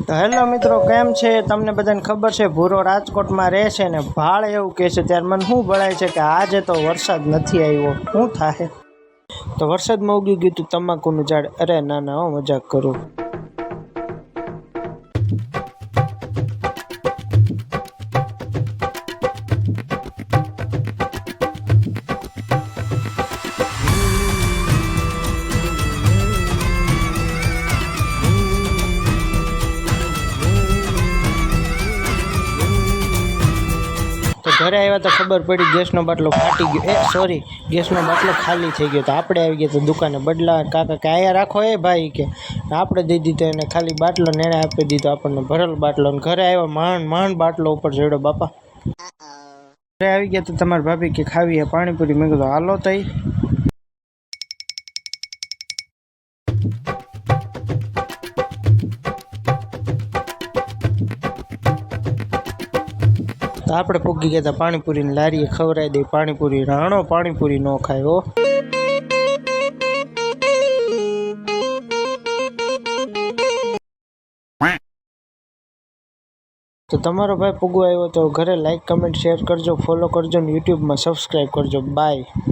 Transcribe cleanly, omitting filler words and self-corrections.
તો હેલો મિત્રો, કેમ છે? તમને બધાને ખબર છે ભૂરો રાજકોટમાં રહે છે ને ભાળ એવું કહે છે. ત્યારે મને શું ભળાય છે કે આજે તો વરસાદ નથી આવ્યો, શું થાય? તો વરસાદમાં ઉગી ગયું હતું તમાકુનું ઝાડ. અરે ના ના, હું મજાક કરું. ઘરે આવ્યા તો ખબર પડી ગેસનો બાટલો ફાટી ગયો. ગેસનો બાટલો ખાલી થઈ ગયો. તો આપણે આવી ગયા તો દુકાને બદલા. કાકા કે આયા રાખો ભાઈ કે આપણે દઈ દીધો એને ખાલી બાટલો ને એને આપી દીધો આપણને ભરેલ બાટલો. ને ઘરે આવ્યા માંડ બાટલો ઉપર ચડ્યો બાપા. ઘરે આવી ગયા તો તમારી ભાભી કે ખાવી હે પાણીપુરી. મેં કીધું હાલો તઈ. તો આપણે પૂગી ગયા હતા પાણીપુરીની લારીએ. ખવડાવી દઈ પાણીપુરી. રાણો પાણીપુરી ન ખાય હો. તો તમારો ભાઈ પૂગવા આવ્યો તો ઘરે લાઈક કમેન્ટ શેર કરજો, ફોલો કરજો ને યુટ્યુબમાં સબસ્ક્રાઈબ કરજો. બાય.